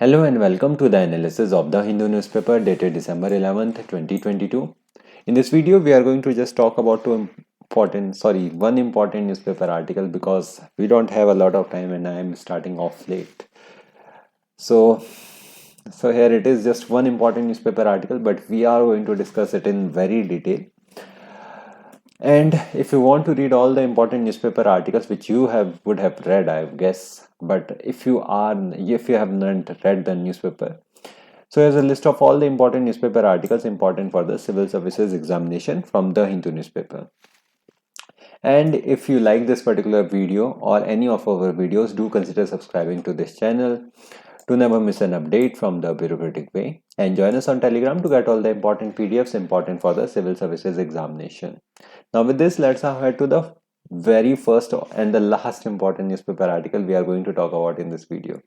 Hello and welcome to the analysis of the Hindu newspaper dated December 11th, 2022. In this video, we are going to just talk about one important newspaper article because we don't have a lot of time and I am starting off late. So here it is, just one important newspaper article, but we are going to discuss it in very detail. And if you want to read all the important newspaper articles which you would have read, I guess, but if you have not read the newspaper, so here's a list of all the important newspaper articles important for the civil services examination from the Hindu newspaper. And if you like this particular video or any of our videos, do consider subscribing to this channel to never miss an update from the bureaucratic way, and join us on Telegram to get all the important PDFs important for the civil services examination. Now with this, let's head to the very first and the last important newspaper article we are going to talk about in this video.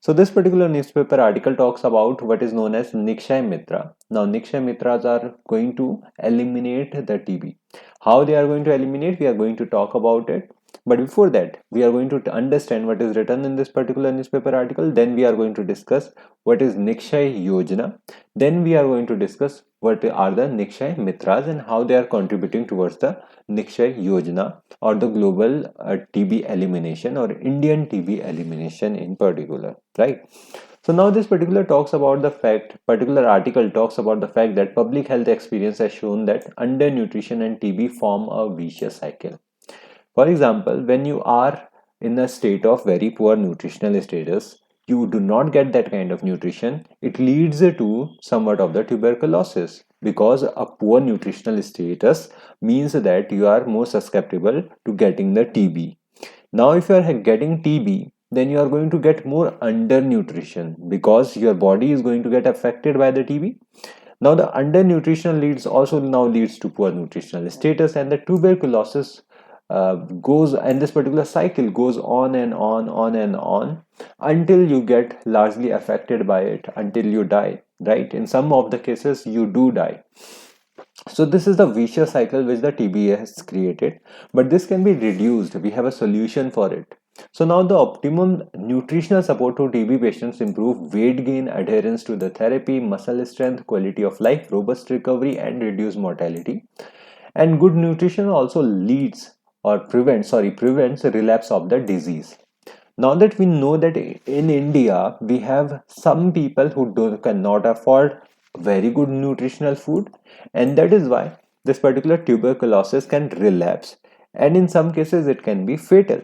So this particular newspaper article talks about what is known as Ni-kshay Mitra. Now Ni-kshay Mitras are going to eliminate the TB. How they are going to eliminate, we are going to talk about it. But before that, we are going to understand what is written in this particular newspaper article. Then we are going to discuss what is Ni-kshay Yojana. Then we are going to discuss what are the Ni-kshay Mitras and how they are contributing towards the Ni-kshay Yojana or the global TB elimination or Indian TB elimination in particular, right? So now this particular article talks about the fact that public health experience has shown that undernutrition and TB form a vicious cycle. For example, when you are in a state of very poor nutritional status, you do not get that kind of nutrition. It leads to somewhat of the tuberculosis, because a poor nutritional status means that you are more susceptible to getting the TB. Now, if you are getting TB, then you are going to get more undernutrition because your body is going to get affected by the TB. Now, the undernutrition leads to poor nutritional status, and the tuberculosis this particular cycle goes on and on until you get largely affected by it, until you die, right? In some of the cases, you do die. So this is the vicious cycle which the TB has created, but this can be reduced. We have a solution for it. So now the optimum nutritional support to TB patients improve weight gain, adherence to the therapy, muscle strength, quality of life, robust recovery, and reduced mortality. And good nutrition also prevents relapse of the disease. Now that we know that in India we have some people who cannot afford very good nutritional food, and that is why this particular tuberculosis can relapse, and in some cases it can be fatal.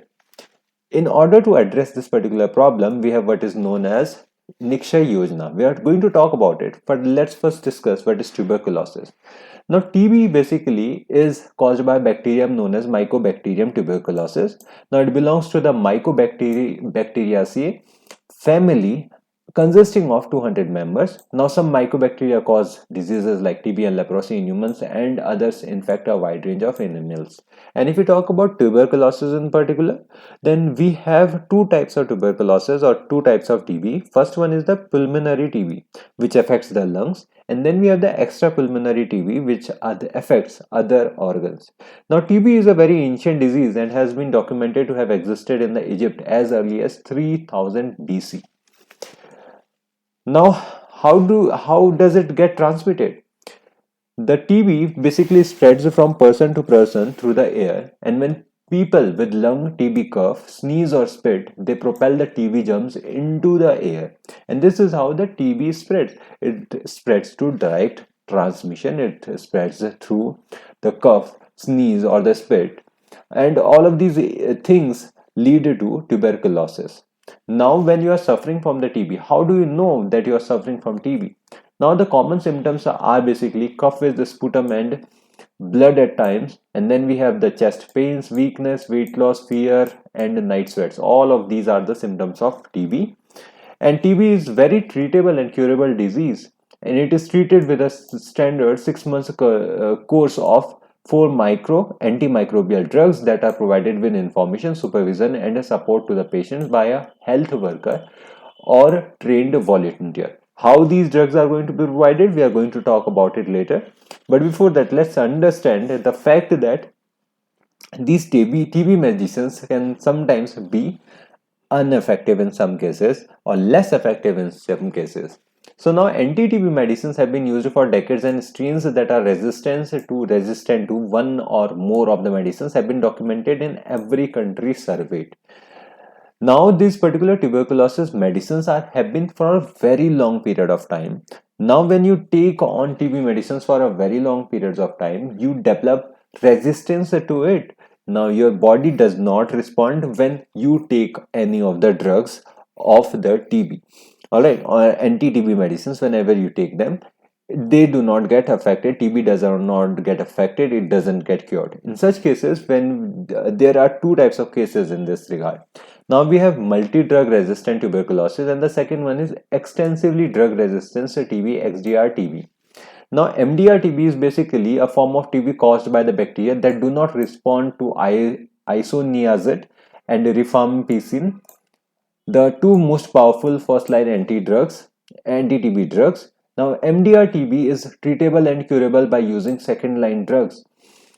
In order to address this particular problem, we have what is known as Ni-kshay Yojana. We are going to talk about it, but let's first discuss what is tuberculosis. Now, TB basically is caused by a bacterium known as Mycobacterium tuberculosis. Now, it belongs to the Mycobacteriaceae family consisting of 200 members. Now, some mycobacteria cause diseases like TB and leprosy in humans, and others infect a wide range of animals. And if we talk about tuberculosis in particular, then we have two types of tuberculosis or two types of TB. First one is the pulmonary TB, which affects the lungs, and then we have the extrapulmonary TB, which affects other organs. Now, TB is a very ancient disease and has been documented to have existed in the Egypt as early as 3000 BC. Now, how does it get transmitted? The TB basically spreads from person to person through the air, and when people with lung TB cough, sneeze or spit, they propel the TB germs into the air, and this is how the TB spreads. It spreads through direct transmission. It spreads through the cough, sneeze or the spit, and all of these things lead to tuberculosis. Now, when you are suffering from the TB, how do you know that you are suffering from TB? Now, the common symptoms are basically cough with the sputum and blood at times, and then we have the chest pains, weakness, weight loss, fear, and night sweats. All of these are the symptoms of TB. And TB is very treatable and curable disease, and it is treated with a standard 6 months course of 4 antimicrobial drugs that are provided with information, supervision, and support to the patients by a health worker or trained volunteer. How these drugs are going to be provided, we are going to talk about it later. But before that, let's understand the fact that these TB medicines can sometimes be ineffective in some cases or less effective in some cases. So now anti-TB medicines have been used for decades, and strains that are resistant to one or more of the medicines have been documented in every country surveyed. Now these particular tuberculosis medicines have been for a very long period of time. Now when you take on TB medicines for a very long periods of time, you develop resistance to it. Now your body does not respond when you take any of the drugs of the TB. All right, or anti-TB medicines, whenever you take them, they do not get affected. TB does not get affected. It doesn't get cured. In such cases, when there are two types of cases in this regard. Now we have multi-drug resistant tuberculosis, and the second one is extensively drug resistant TB, XDR TB. Now MDR TB is basically a form of TB caused by the bacteria that do not respond to isoniazid and rifampicin, the two most powerful first-line anti-TB drugs. Now MDR-TB is treatable and curable by using second-line drugs.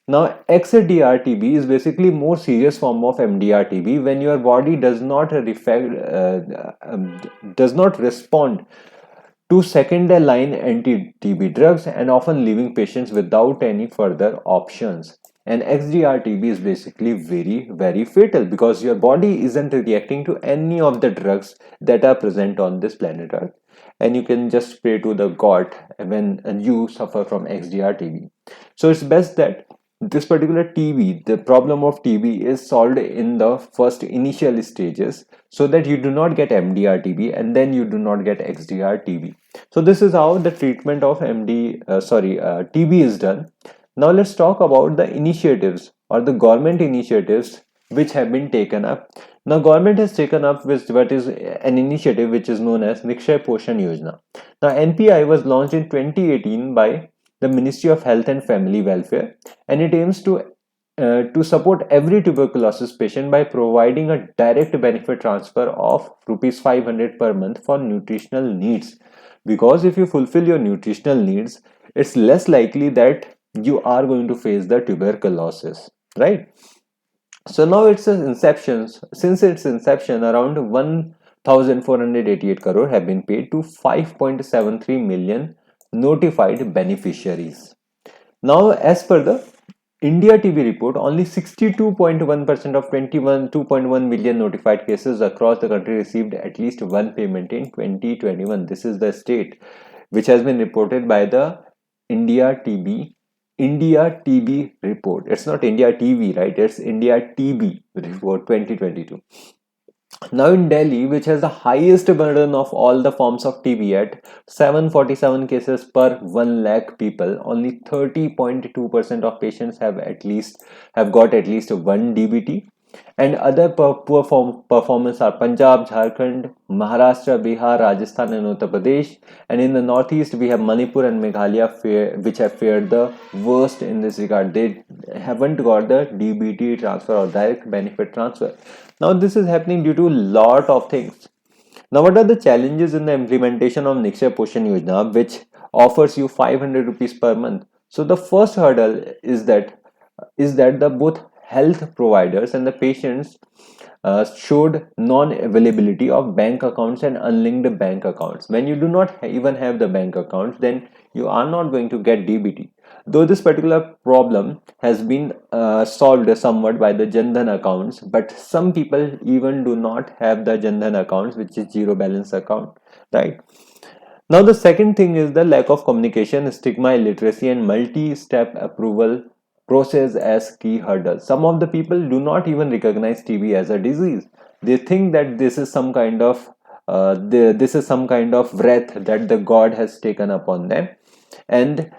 Now XDR-TB is basically more serious form of MDR-TB when your body does not respond to second-line anti-TB drugs, and often leaving patients without any further options. And XDR-TB is basically very fatal because your body isn't reacting to any of the drugs that are present on this planet Earth, and you can just pray to the God when you suffer from XDR-TB. So it's best that this particular TB, the problem of TB, is solved in the first initial stages, so that you do not get MDR-TB and then you do not get XDR-TB. So this is how the treatment of TB is done. Now let's talk about the initiatives or the government initiatives which have been taken up. Now government has taken up with what is an initiative which is known as Ni-kshay Yojana. Now NPI was launched in 2018 by the Ministry of Health and Family Welfare, and it aims to support every tuberculosis patient by providing a direct benefit transfer of rupees 500 per month for nutritional needs. Because if you fulfill your nutritional needs, it's less likely that you are going to face the tuberculosis, right? So now since its inception, around 1,488 crore have been paid to 5.73 million notified beneficiaries. Now, as per the India TB report, only 62.1% of 2.1 million notified cases across the country received at least one payment in 2021. This is the state which has been reported by the India TB report. It's not India TV, right? It's India TB report 2022. Now in Delhi, which has the highest burden of all the forms of TB at 747 cases per 1 lakh people, only 30.2% of patients have got at least one DBT. And other poor performance are Punjab, Jharkhand, Maharashtra, Bihar, Rajasthan and Uttar Pradesh. And in the northeast, we have Manipur and Meghalaya, which have fared the worst in this regard. They haven't got the DBT transfer or direct benefit transfer. Now this is happening due to a lot of things. Now what are the challenges in the implementation of Ni-kshay Yojana, which offers you 500 rupees per month? So the first hurdle is that the both health providers and the patients showed non-availability of bank accounts and unlinked bank accounts. When you do not even have the bank accounts, then you are not going to get DBT. Though this particular problem has been solved somewhat by the Jan Dhan accounts, but some people even do not have the Jan Dhan accounts, which is zero balance account, right? Now the second thing is the lack of communication, stigma, illiteracy and multi-step approval process as key hurdles. Some of the people do not even recognize TB as a disease. They think that this is some kind of wrath that the God has taken upon them, and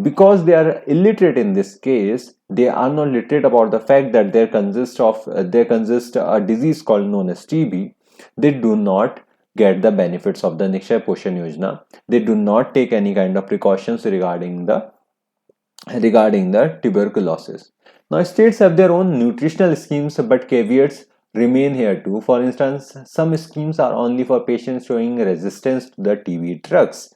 because they are illiterate in this case, they are not literate about the fact that there consists a disease called known as TB. They do not get the benefits of the Ni-kshay Yojana. They do not take any kind of precautions regarding the tuberculosis. Now states have their own nutritional schemes, but caveats remain here too. For instance, some schemes are only for patients showing resistance to the TB drugs.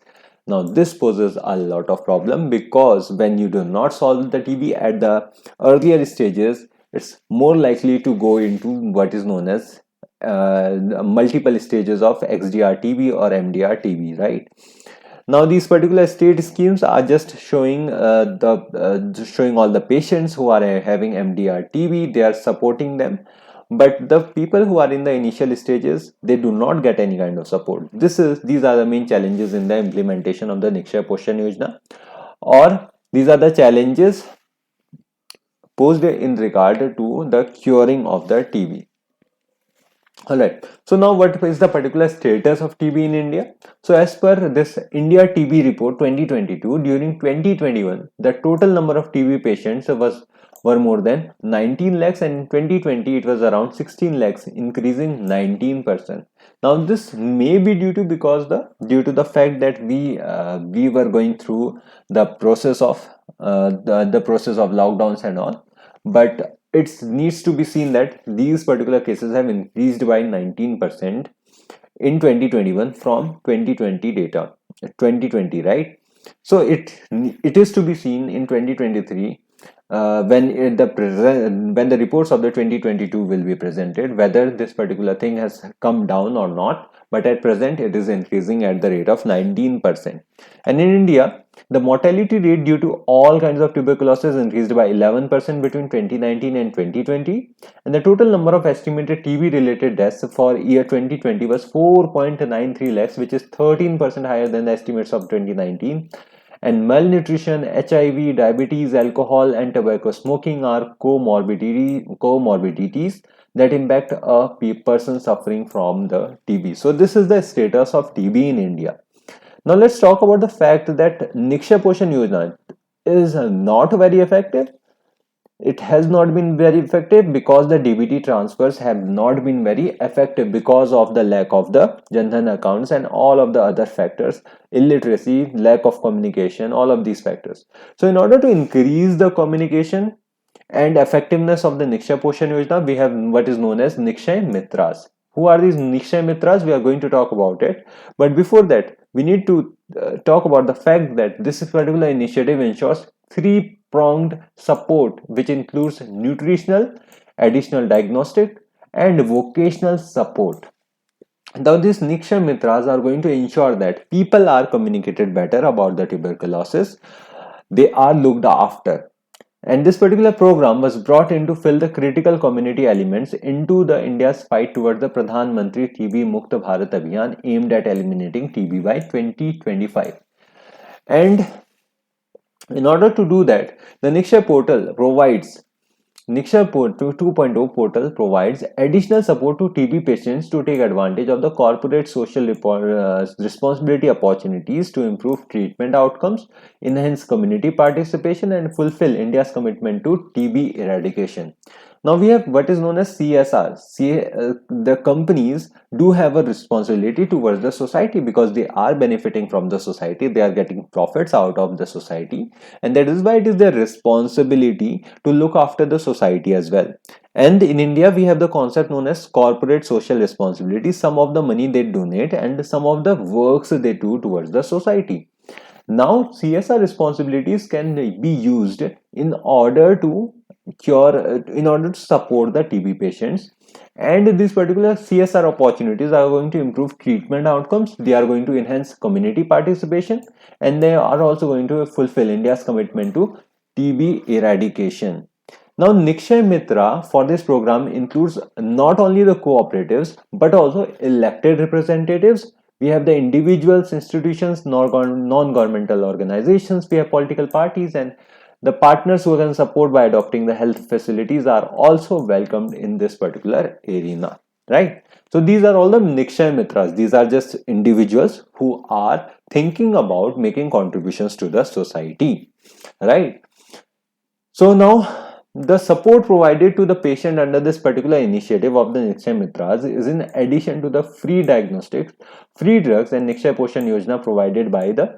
Now this poses a lot of problem, because when you do not solve the TB at the earlier stages, it's more likely to go into what is known as multiple stages of XDR TB or MDR TB, right? Now these particular state schemes are just showing just showing all the patients who are having MDR TB. They are supporting them, but the people who are in the initial stages, they do not get any kind of support. These are the main challenges in the implementation of the Ni-kshay Poshan Yojana, or these are the challenges posed in regard to the curing of the TB. Alright, so now what is the particular status of TB in India? So as per this India TB report 2022, during 2021, the total number of TB patients were more than 19 lakhs, and in 2020 it was around 16 lakhs, increasing 19%. Now this may be due to the fact that we were going through the process of the process of lockdowns and all, but it needs to be seen that these particular cases have increased by 19% in 2021 from 2020 data, 2020, right? So it is to be seen in 2023, when the reports of the 2022 will be presented, whether this particular thing has come down or not. But at present it is increasing at the rate of 19%. And in India, the mortality rate due to all kinds of tuberculosis increased by 11% between 2019 and 2020, and the total number of estimated TB related deaths for year 2020 was 4.93 lakhs, which is 13% higher than the estimates of 2019. And malnutrition, HIV, diabetes, alcohol, and tobacco smoking are comorbidities that impact a person suffering from the TB. So this is the status of TB in India. Now let's talk about the fact that Ni-kshay Poshan Yojana is not very effective. It has not been very effective because the DBT transfers have not been very effective because of the lack of the Jan Dhan accounts and all of the other factors, illiteracy, lack of communication, all of these factors. So in order to increase the communication and effectiveness of the Ni-kshay Poshan Yojana, we have what is known as Ni-kshay Mitras. Who are these Ni-kshay Mitras? We are going to talk about it. But before that, we need to talk about the fact that this particular initiative ensures three-pronged support, which includes nutritional, additional diagnostic, and vocational support. Now, these Ni-kshay Mitras are going to ensure that people are communicated better about the tuberculosis. They are looked after. And this particular program was brought in to fill the critical community elements into the India's fight towards the Pradhan Mantri TB Mukt Bharat Abhiyan, aimed at eliminating TB by 2025. And in order to do that, the Ni-kshay portal provides Ni-kshay 2.0 portal provides additional support to TB patients to take advantage of the corporate social responsibility opportunities to improve treatment outcomes, enhance community participation, and fulfill India's commitment to TB eradication. Now we have what is known as CSR. The companies do have a responsibility towards the society because they are benefiting from the society. They are getting profits out of the society, and that is why it is their responsibility to look after the society as well. And in India, we have the concept known as corporate social responsibility. Some of the money they donate and some of the works they do towards the society. Now, CSR responsibilities can be used in order to support the TB patients, and these particular CSR opportunities are going to improve treatment outcomes. They are going to enhance community participation, and they are also going to fulfill India's commitment to TB eradication. Now, Ni-kshay Mitra for this program includes not only the cooperatives but also elected representatives. We have the individuals, institutions, non-governmental organizations, we have political parties, and the partners who can support by adopting the health facilities are also welcomed in this particular arena, right? So these are all the Ni-kshay Mitras. These are just individuals who are thinking about making contributions to the society, right? So now, the support provided to the patient under this particular initiative of the Ni-kshay Mitras is in addition to the free diagnostics, free drugs, and Ni-kshay Poshan Yojana provided by the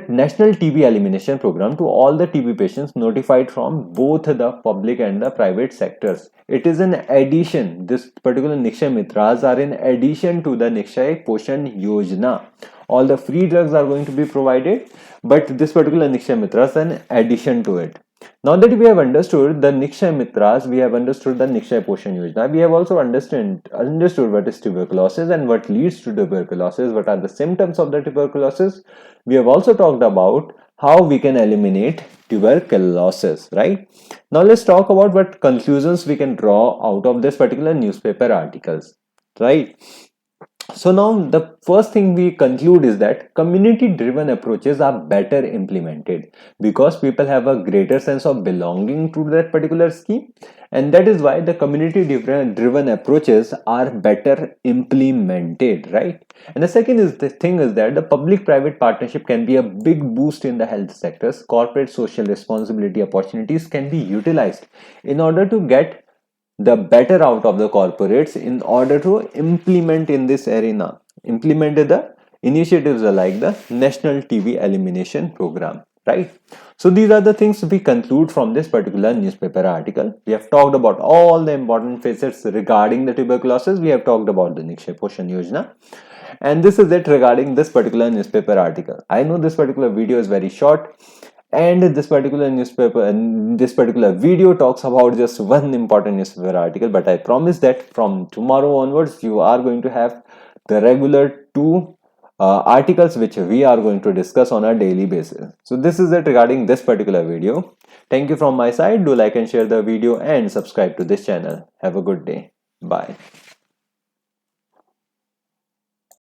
National TB Elimination Program to all the TB patients notified from both the public and the private sectors. It is in addition, this particular Ni-kshay Mitras are in addition to the Ni-kshay Poshan Yojana. All the free drugs are going to be provided, but this particular Ni-kshay Mitras is in addition to it. Now that we have understood the Ni-kshay Mitras, we have understood the Ni-kshay Poshan Yojana, we have also understood what is tuberculosis and what leads to tuberculosis, what are the symptoms of the tuberculosis. We have also talked about how we can eliminate tuberculosis, right? Now let's talk about what conclusions we can draw out of this particular newspaper articles, right? So now the first thing we conclude is that community driven approaches are better implemented because people have a greater sense of belonging to that particular scheme, and that is why the community driven approaches are better implemented, right? And the second is the thing is that the public private partnership can be a big boost in the health sectors. Corporate social responsibility opportunities can be utilized in order to get the better out of the corporates in order to implement in this arena, implement the initiatives like the national TB elimination program, right? So these are the things we conclude from this particular newspaper article. We have talked about all the important facets regarding the tuberculosis. We have talked about the Ni-kshay Poshan Yojana, and this is it regarding this particular newspaper article. I know this particular video is very short, and this particular newspaper and this particular video talks about just one important newspaper article, but I promise that from tomorrow onwards you are going to have the regular two articles which we are going to discuss on a daily basis. So this is it regarding this particular video. Thank you from my side. Do like and share the video and subscribe to this channel. Have a good day. Bye.